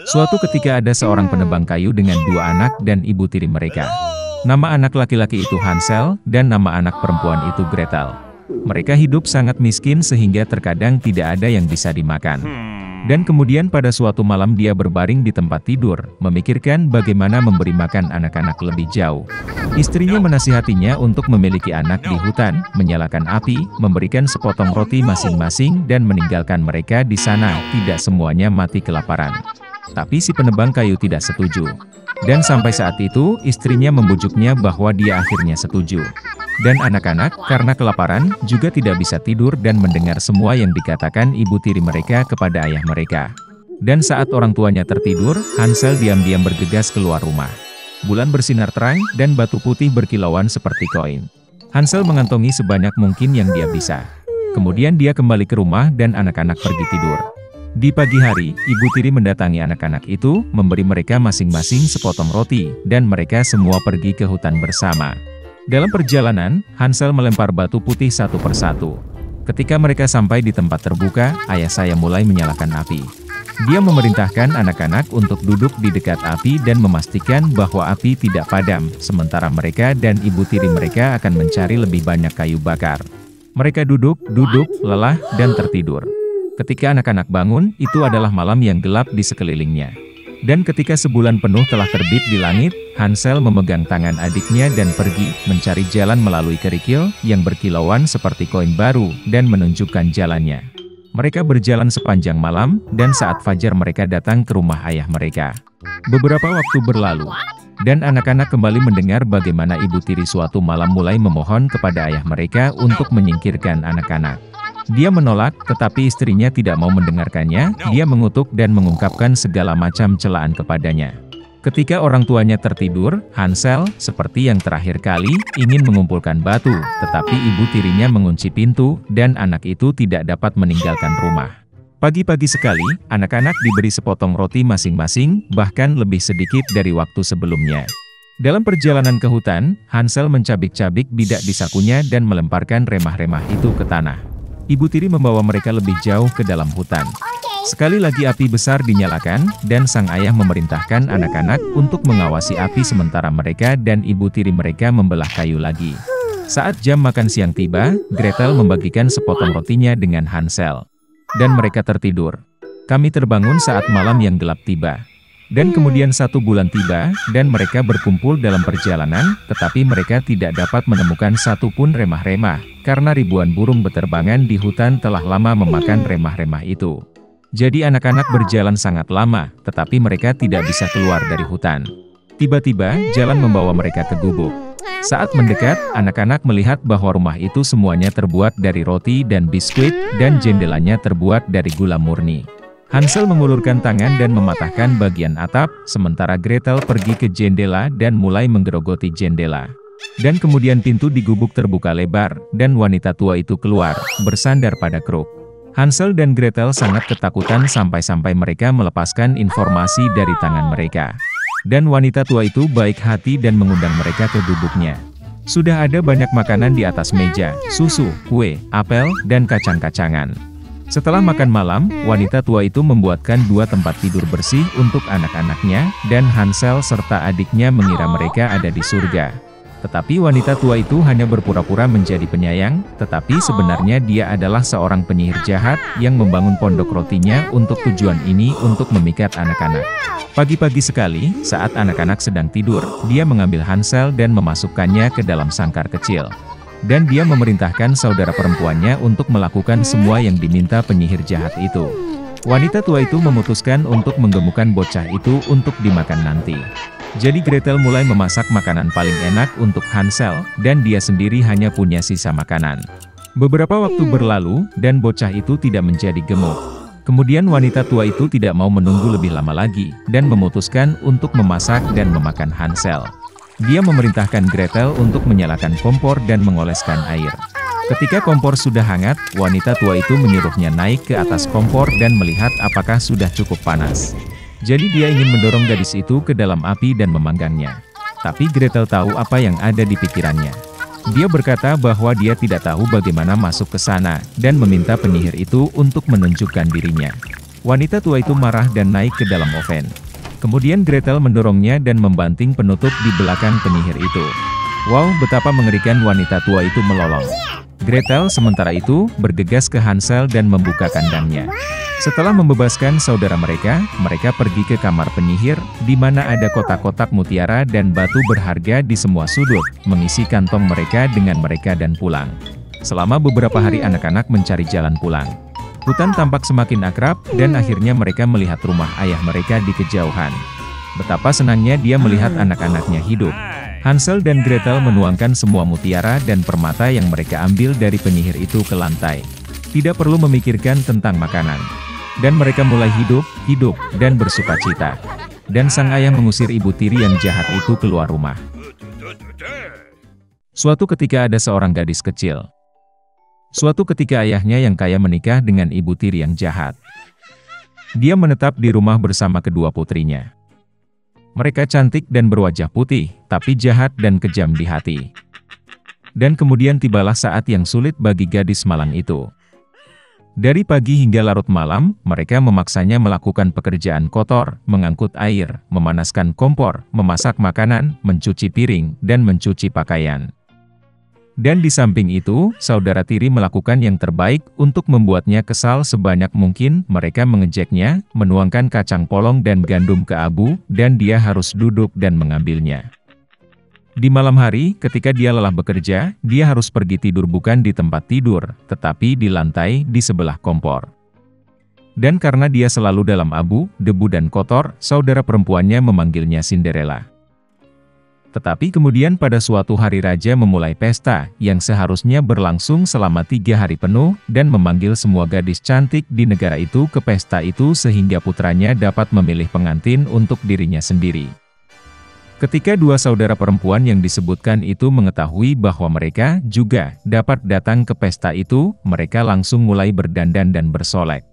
Suatu ketika ada seorang penebang kayu dengan dua anak dan ibu tiri mereka. Nama anak laki-laki itu Hansel, dan nama anak perempuan itu Gretel. Mereka hidup sangat miskin sehingga terkadang tidak ada yang bisa dimakan. Dan kemudian pada suatu malam dia berbaring di tempat tidur, memikirkan bagaimana memberi makan anak-anak lebih jauh. Istrinya menasihatinya untuk memiliki anak di hutan, menyalakan api, memberikan sepotong roti masing-masing dan meninggalkan mereka di sana, tidak semuanya mati kelaparan. Tapi si penebang kayu tidak setuju. Dan sampai saat itu, istrinya membujuknya bahwa dia akhirnya setuju. Dan anak-anak, karena kelaparan, juga tidak bisa tidur dan mendengar semua yang dikatakan ibu tiri mereka kepada ayah mereka. Dan saat orang tuanya tertidur, Hansel diam-diam bergegas keluar rumah. Bulan bersinar terang, dan batu putih berkilauan seperti koin. Hansel mengantongi sebanyak mungkin yang dia bisa. Kemudian dia kembali ke rumah dan anak-anak pergi tidur. Di pagi hari, ibu tiri mendatangi anak-anak itu, memberi mereka masing-masing sepotong roti, dan mereka semua pergi ke hutan bersama. Dalam perjalanan, Hansel melempar batu putih satu persatu. Ketika mereka sampai di tempat terbuka, ayah saya mulai menyalakan api. Dia memerintahkan anak-anak untuk duduk di dekat api dan memastikan bahwa api tidak padam, sementara mereka dan ibu tiri mereka akan mencari lebih banyak kayu bakar. Mereka duduk, lelah, dan tertidur. Ketika anak-anak bangun, itu adalah malam yang gelap di sekelilingnya. Dan ketika sebulan penuh telah terbit di langit, Hansel memegang tangan adiknya dan pergi, mencari jalan melalui kerikil, yang berkilauan seperti koin baru, dan menunjukkan jalannya. Mereka berjalan sepanjang malam, dan saat fajar mereka datang ke rumah ayah mereka. Beberapa waktu berlalu, dan anak-anak kembali mendengar bagaimana ibu tiri suatu malam mulai memohon kepada ayah mereka untuk menyingkirkan anak-anak. Dia menolak, tetapi istrinya tidak mau mendengarkannya. Dia mengutuk dan mengungkapkan segala macam celaan kepadanya. Ketika orang tuanya tertidur, Hansel, seperti yang terakhir kali, ingin mengumpulkan batu, tetapi ibu tirinya mengunci pintu, dan anak itu tidak dapat meninggalkan rumah. Pagi-pagi sekali, anak-anak diberi sepotong roti masing-masing, bahkan lebih sedikit dari waktu sebelumnya. Dalam perjalanan ke hutan, Hansel mencabik-cabik bidak di sakunya dan melemparkan remah-remah itu ke tanah. Ibu tiri membawa mereka lebih jauh ke dalam hutan. Sekali lagi api besar dinyalakan, dan sang ayah memerintahkan anak-anak untuk mengawasi api sementara mereka dan ibu tiri mereka membelah kayu lagi. Saat jam makan siang tiba, Gretel membagikan sepotong rotinya dengan Hansel. Dan mereka tertidur. Kami terbangun saat malam yang gelap tiba. Dan kemudian 1 bulan tiba, dan mereka berkumpul dalam perjalanan, tetapi mereka tidak dapat menemukan satu pun remah-remah, karena ribuan burung beterbangan di hutan telah lama memakan remah-remah itu. Jadi anak-anak berjalan sangat lama, tetapi mereka tidak bisa keluar dari hutan. Tiba-tiba, jalan membawa mereka ke gubuk. Saat mendekat, anak-anak melihat bahwa rumah itu semuanya terbuat dari roti dan biskuit, dan jendelanya terbuat dari gula murni. Hansel mengulurkan tangan dan mematahkan bagian atap, sementara Gretel pergi ke jendela dan mulai menggerogoti jendela. Dan kemudian pintu di gubuk terbuka lebar, dan wanita tua itu keluar, bersandar pada kruk. Hansel dan Gretel sangat ketakutan sampai-sampai mereka melepaskan informasi dari tangan mereka. Dan wanita tua itu baik hati dan mengundang mereka ke gubuknya. Sudah ada banyak makanan di atas meja, susu, kue, apel, dan kacang-kacangan. Setelah makan malam, wanita tua itu membuatkan 2 tempat tidur bersih untuk anak-anaknya, dan Hansel serta adiknya mengira mereka ada di surga. Tetapi wanita tua itu hanya berpura-pura menjadi penyayang, tetapi sebenarnya dia adalah seorang penyihir jahat yang membangun pondok rotinya untuk tujuan ini untuk memikat anak-anak. Pagi-pagi sekali, saat anak-anak sedang tidur, dia mengambil Hansel dan memasukkannya ke dalam sangkar kecil. Dan dia memerintahkan saudara perempuannya untuk melakukan semua yang diminta penyihir jahat itu. Wanita tua itu memutuskan untuk menggemukkan bocah itu untuk dimakan nanti. Jadi Gretel mulai memasak makanan paling enak untuk Hansel, dan dia sendiri hanya punya sisa makanan. Beberapa waktu berlalu, dan bocah itu tidak menjadi gemuk. Kemudian wanita tua itu tidak mau menunggu lebih lama lagi, dan memutuskan untuk memasak dan memakan Hansel. Dia memerintahkan Gretel untuk menyalakan kompor dan mengoleskan air. Ketika kompor sudah hangat, wanita tua itu menyuruhnya naik ke atas kompor dan melihat apakah sudah cukup panas. Jadi dia ingin mendorong gadis itu ke dalam api dan memanggangnya. Tapi Gretel tahu apa yang ada di pikirannya. Dia berkata bahwa dia tidak tahu bagaimana masuk ke sana, dan meminta penyihir itu untuk menunjukkan dirinya. Wanita tua itu marah dan naik ke dalam oven. Kemudian Gretel mendorongnya dan membanting penutup di belakang penyihir itu. Wow, betapa mengerikan wanita tua itu melolong. Gretel sementara itu bergegas ke Hansel dan membuka kandangnya. Setelah membebaskan saudara mereka, mereka pergi ke kamar penyihir, di mana ada kotak-kotak mutiara dan batu berharga di semua sudut, mengisi kantong mereka dengan mereka dan pulang. Selama beberapa hari anak-anak mencari jalan pulang. Hutan tampak semakin akrab, dan akhirnya mereka melihat rumah ayah mereka di kejauhan. Betapa senangnya dia melihat anak-anaknya hidup. Hansel dan Gretel menuangkan semua mutiara dan permata yang mereka ambil dari penyihir itu ke lantai. Tidak perlu memikirkan tentang makanan. Dan mereka mulai hidup, dan bersukacita. Dan sang ayah mengusir ibu tiri yang jahat itu keluar rumah. Suatu ketika ada seorang gadis kecil. Suatu ketika ayahnya yang kaya menikah dengan ibu tiri yang jahat. Dia menetap di rumah bersama kedua putrinya. Mereka cantik dan berwajah putih, tapi jahat dan kejam di hati. Dan kemudian tibalah saat yang sulit bagi gadis malang itu. Dari pagi hingga larut malam, mereka memaksanya melakukan pekerjaan kotor, mengangkut air, memanaskan kompor, memasak makanan, mencuci piring, dan mencuci pakaian. Dan di samping itu, saudara tiri melakukan yang terbaik untuk membuatnya kesal sebanyak mungkin. Mereka mengejeknya, menuangkan kacang polong dan gandum ke abu, dan dia harus duduk dan mengambilnya. Di malam hari, ketika dia lelah bekerja, dia harus pergi tidur bukan di tempat tidur, tetapi di lantai di sebelah kompor. Dan karena dia selalu dalam abu, debu dan kotor, saudara perempuannya memanggilnya Cinderella. Tetapi kemudian pada suatu hari raja memulai pesta, yang seharusnya berlangsung selama 3 hari penuh, dan memanggil semua gadis cantik di negara itu ke pesta itu sehingga putranya dapat memilih pengantin untuk dirinya sendiri. Ketika dua saudara perempuan yang disebutkan itu mengetahui bahwa mereka juga dapat datang ke pesta itu, mereka langsung mulai berdandan dan bersolek.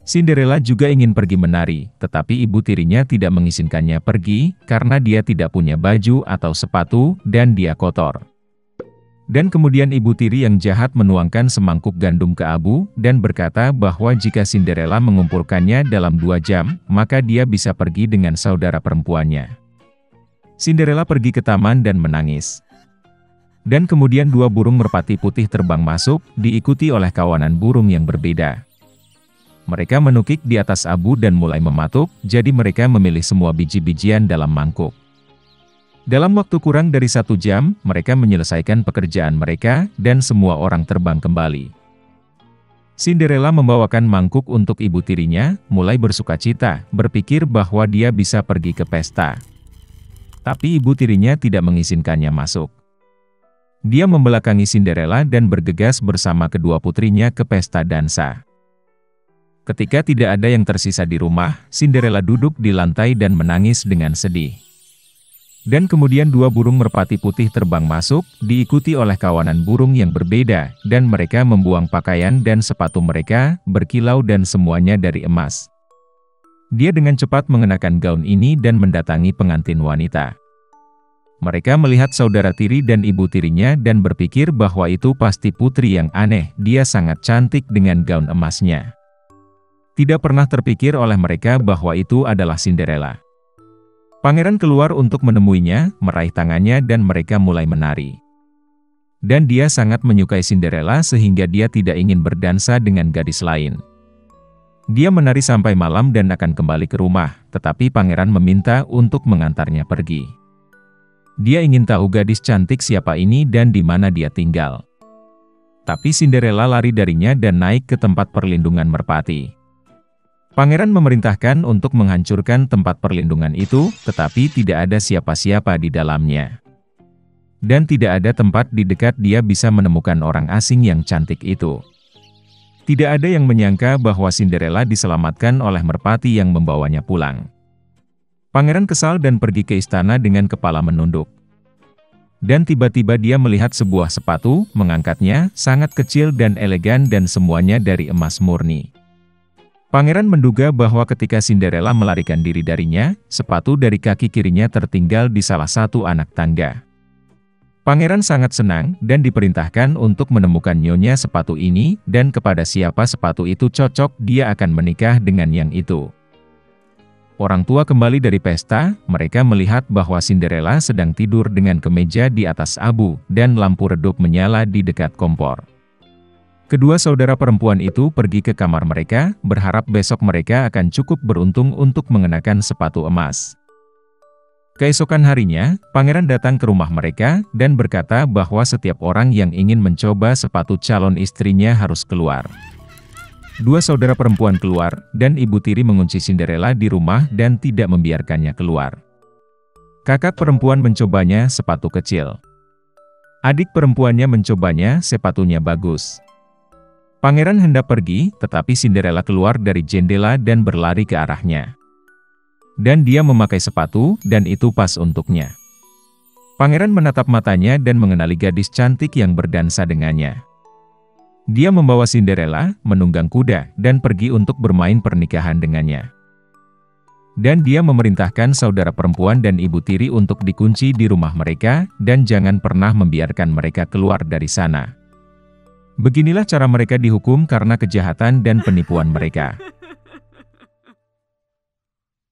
Cinderella juga ingin pergi menari, tetapi ibu tirinya tidak mengizinkannya pergi, karena dia tidak punya baju atau sepatu, dan dia kotor. Dan kemudian ibu tiri yang jahat menuangkan semangkuk gandum ke abu, dan berkata bahwa jika Cinderella mengumpulkannya dalam 2 jam, maka dia bisa pergi dengan saudara perempuannya. Cinderella pergi ke taman dan menangis. Dan kemudian 2 burung merpati putih terbang masuk, diikuti oleh kawanan burung yang berbeda. Mereka menukik di atas abu dan mulai mematuk, jadi mereka memilih semua biji-bijian dalam mangkuk. Dalam waktu kurang dari 1 jam, mereka menyelesaikan pekerjaan mereka, dan semua orang terbang kembali. Cinderella membawakan mangkuk untuk ibu tirinya, mulai bersukacita, berpikir bahwa dia bisa pergi ke pesta. Tapi ibu tirinya tidak mengizinkannya masuk. Dia membelakangi Cinderella dan bergegas bersama kedua putrinya ke pesta dansa. Ketika tidak ada yang tersisa di rumah, Cinderella duduk di lantai dan menangis dengan sedih. Dan kemudian 2 burung merpati putih terbang masuk, diikuti oleh kawanan burung yang berbeda, dan mereka membuang pakaian dan sepatu mereka, berkilau dan semuanya dari emas. Dia dengan cepat mengenakan gaun ini dan mendatangi pengantin wanita. Mereka melihat saudara tiri dan ibu tirinya dan berpikir bahwa itu pasti putri yang aneh, dia sangat cantik dengan gaun emasnya. Tidak pernah terpikir oleh mereka bahwa itu adalah Cinderella. Pangeran keluar untuk menemuinya, meraih tangannya dan mereka mulai menari. Dan dia sangat menyukai Cinderella sehingga dia tidak ingin berdansa dengan gadis lain. Dia menari sampai malam dan akan kembali ke rumah, tetapi pangeran meminta untuk mengantarnya pergi. Dia ingin tahu gadis cantik siapa ini dan di mana dia tinggal. Tapi Cinderella lari darinya dan naik ke tempat perlindungan merpati. Pangeran memerintahkan untuk menghancurkan tempat perlindungan itu, tetapi tidak ada siapa-siapa di dalamnya. Dan tidak ada tempat di dekat dia bisa menemukan orang asing yang cantik itu. Tidak ada yang menyangka bahwa Cinderella diselamatkan oleh merpati yang membawanya pulang. Pangeran kesal dan pergi ke istana dengan kepala menunduk. Dan tiba-tiba dia melihat sebuah sepatu, mengangkatnya, sangat kecil dan elegan dan semuanya dari emas murni. Pangeran menduga bahwa ketika Cinderella melarikan diri darinya, sepatu dari kaki kirinya tertinggal di salah satu anak tangga. Pangeran sangat senang dan diperintahkan untuk menemukan nyonya sepatu ini, dan kepada siapa sepatu itu cocok dia akan menikah dengan yang itu. Orang tua kembali dari pesta, mereka melihat bahwa Cinderella sedang tidur dengan kemeja di atas abu, dan lampu redup menyala di dekat kompor. Kedua saudara perempuan itu pergi ke kamar mereka, berharap besok mereka akan cukup beruntung untuk mengenakan sepatu emas. Keesokan harinya, pangeran datang ke rumah mereka, dan berkata bahwa setiap orang yang ingin mencoba sepatu calon istrinya harus keluar. Dua saudara perempuan keluar, dan ibu tiri mengunci Cinderella di rumah dan tidak membiarkannya keluar. Kakak perempuan mencobanya sepatu kecil. Adik perempuannya mencobanya sepatunya bagus. Pangeran hendak pergi, tetapi Cinderella keluar dari jendela dan berlari ke arahnya. Dan dia memakai sepatu, dan itu pas untuknya. Pangeran menatap matanya dan mengenali gadis cantik yang berdansa dengannya. Dia membawa Cinderella, menunggang kuda, dan pergi untuk bermain pernikahan dengannya. Dan dia memerintahkan saudara perempuan dan ibu tiri untuk dikunci di rumah mereka, dan jangan pernah membiarkan mereka keluar dari sana. Beginilah cara mereka dihukum karena kejahatan dan penipuan mereka.